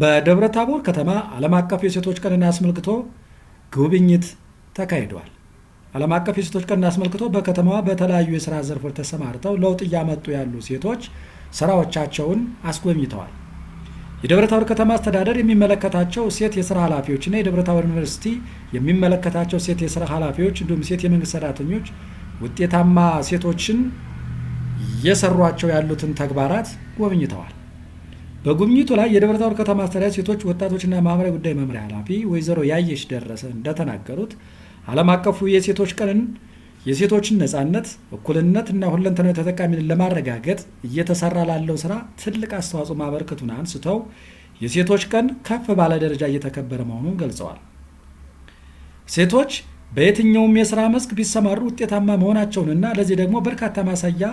በደብረ ታቦር ከተማ ዓለም አቀፍ የሴቶች ቀንን አስመልክቶ ጉብኝት ተካሂዷል። ዓለም አቀፍ የሴቶች ቀንን አስመልክቶ በከተማዋ በተለያዩ የሥራ ዘርፎች ተሰማርተው ለውጥ እያመጡ ያሉ ሴቶች ስራዎቻቸውን አስጎብኝተዋል። የደብረ ታቦር ከተማ አስተዳደር የሚመለከታቸው ሴት የሥራ ኃላፊዎችና የደብረ ታቦር ዩኒቨርሲቲ የሚመለከታቸው ሴት የሥራ ኃላፊዎች እንዲሁም ሴት የመንግስት ሰራተኞች ውጤታማ ሴቶችን እየሰሯቸው ያሉትን ተግባራት ጎብኝተዋል። በጉብኝቱ ላይ የደብረ ታቦር ከተማ አስተዳደር ሴቶች ወጣቶችና ማህበራዊ ጉዳይ መምሪያ ኃላፊ ወይዘሮ ያየሽ ደረሰ እንደተናገሩት ዓለም አቀፉ የሴቶች ቀንን የሴቶችን ነፃነት፣ እኩልነት እና ሁለንተናዊ ተጠቃሚነት ለማረጋገጥ እየተሰራ ላለው ስራ ትልቅ አስተዋጽኦ ማበርከቱን አንስተው የሴቶች ቀን ከፍ ባለ ደረጃ እየተከበረ መሆኑን ገልጸዋል። ሴቶች በየትኛውም የስራ መስክ ቢሰማሩ ውጤታማ መሆናቸውንና ለዚህ ደግሞ በርካታ ማሳያ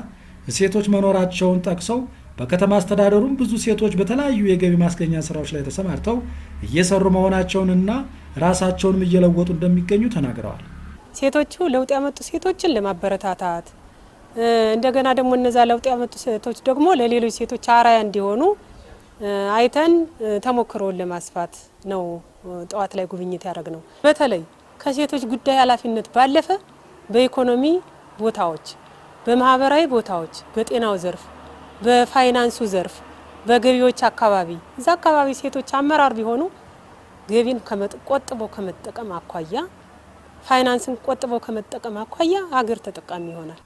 ሴቶች መኖራቸውን ጠቅሰው በከተማ አስተዳደሩም ብዙ ሴቶች በተለያዩ የገቢ ማስገኛ ስራዎች ላይ ተሰማርተው እየሰሩ መሆናቸውንና ራሳቸውንም እየለወጡ እንደሚገኙ ተናግረዋል። ሴቶቹ ለውጥ ያመጡ ሴቶችን ለማበረታታት እንደገና ደግሞ እነዛ ለውጥ ያመጡ ሴቶች ደግሞ ለሌሎች ሴቶች አርአያ እንዲሆኑ አይተን ተሞክሮውን ለማስፋት ነው ጠዋት ላይ ጉብኝት ያደረግነው። በተለይ ከሴቶች ጉዳይ ኃላፊነት ባለፈ በኢኮኖሚ ቦታዎች፣ በማህበራዊ ቦታዎች፣ በጤናው ዘርፍ፣ በፋይናንሱ ዘርፍ፣ በገቢዎች አካባቢ እዛ አካባቢ ሴቶች አመራር ቢሆኑ ገቢን ቆጥቦ ከመጠቀም አኳያ ፋይናንስን ቆጥቦ ከመጠቀም አኳያ ሀገር ተጠቃሚ ይሆናል።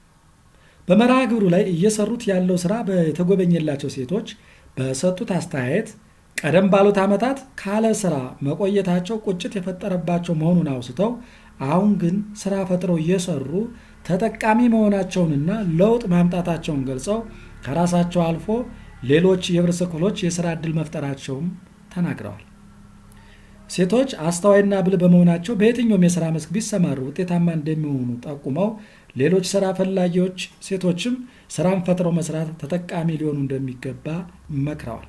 በመርሃ ግብሩ ላይ እየሰሩት ያለው ስራ የተጎበኘላቸው ሴቶች በሰጡት አስተያየት ቀደም ባሉት ዓመታት ካለ ስራ መቆየታቸው ቁጭት የፈጠረባቸው መሆኑን አውስተው አሁን ግን ስራ ፈጥረው እየሰሩ ተጠቃሚ መሆናቸውንና ለውጥ ማምጣታቸውን ገልጸው ከራሳቸው አልፎ ሌሎች የህብረተሰብ ክፍሎች የስራ ዕድል መፍጠራቸውም ተናግረዋል። ሴቶች አስተዋይና ብልህ በመሆናቸው በየትኛውም የስራ መስክ ቢሰማሩ ውጤታማ እንደሚሆኑ ጠቁመው ሌሎች ስራ ፈላጊዎች ሴቶችም ስራን ፈጥረው መስራት ተጠቃሚ ሊሆኑ እንደሚገባ መክረዋል።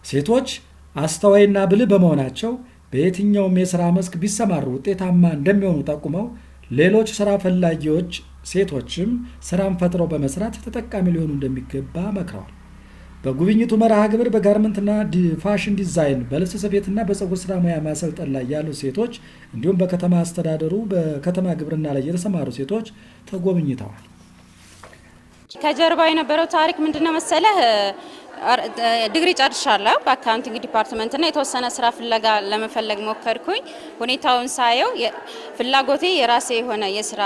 ሴቶች አስተዋይና ብልህ በመሆናቸው በየትኛውም የስራ መስክ ቢሰማሩ ውጤታማ እንደሚሆኑ ጠቁመው ሌሎች ስራ ፈላጊዎች ሴቶችም ስራን ፈጥረው በመስራት ተጠቃሚ ሊሆኑ እንደሚገባ መክረዋል። በጉብኝቱ መርሃ ግብር በጋርመንትና ፋሽን ዲዛይን፣ በልብስ ስፌትና በፀጉር ስራ ሙያ ማሰልጠን ላይ ያሉ ሴቶች እንዲሁም በከተማ አስተዳደሩ በከተማ ግብርና ላይ የተሰማሩ ሴቶች ተጎብኝተዋል። ከጀርባ የነበረው ታሪክ ምንድነው መሰለህ? ዲግሪ ጨርሻለሁ በአካውንቲንግ ዲፓርትመንት እና የተወሰነ ስራ ፍለጋ ለመፈለግ ሞከርኩኝ። ሁኔታውን ሳየው ፍላጎቴ የራሴ የሆነ የስራ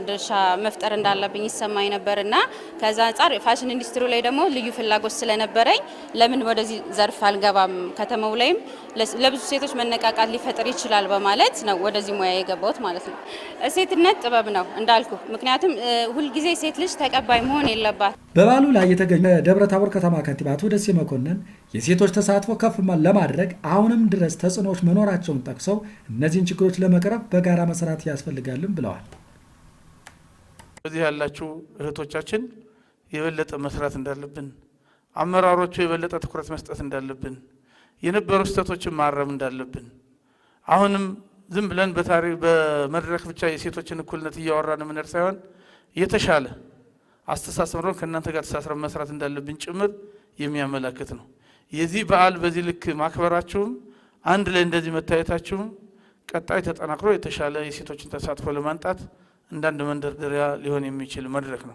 ድርሻ መፍጠር እንዳለብኝ ይሰማኝ ነበርና ከዛ አንፃር ፋሽን ኢንዱስትሪ ላይ ደግሞ ልዩ ፍላጎት ስለነበረኝ ለምን ወደዚህ ዘርፍ አልገባም፣ ከተማው ላይም ለብዙ ሴቶች መነቃቃት ሊፈጥር ይችላል በማለት ነው ወደዚህ ሙያ የገባሁት ማለት ነው። ሴትነት ጥበብ ነው እንዳልኩ፣ ምክንያቱም ሁልጊዜ ሴት ልጅ ተቀባይ መሆን የለባት። በበዓሉ ላይ የተገኙ የደብረ ታቦር ከተማ ከንቲባ አቶ ደሴ መኮንን የሴቶች ተሳትፎ ከፍ ለማድረግ አሁንም ድረስ ተጽዕኖዎች መኖራቸውን ጠቅሰው እነዚህን ችግሮች ለመቅረፍ በጋራ መስራት ያስፈልጋልም ብለዋል። በዚህ ያላችሁ እህቶቻችን የበለጠ መስራት እንዳለብን፣ አመራሮቹ የበለጠ ትኩረት መስጠት እንዳለብን፣ የነበሩ ስህተቶችን ማረም እንዳለብን፣ አሁንም ዝም ብለን በመድረክ ብቻ የሴቶችን እኩልነት እያወራን ምንር ሳይሆን የተሻለ አስተሳሰብን ከእናንተ ጋር ተሳስረን መስራት እንዳለብን ጭምር የሚያመለክት ነው። የዚህ በዓል በዚህ ልክ ማክበራችሁም አንድ ላይ እንደዚህ መታየታችሁም ቀጣይ ተጠናክሮ የተሻለ የሴቶችን ተሳትፎ ለማንጣት እንዳንድ መንደርደሪያ ሊሆን የሚችል መድረክ ነው።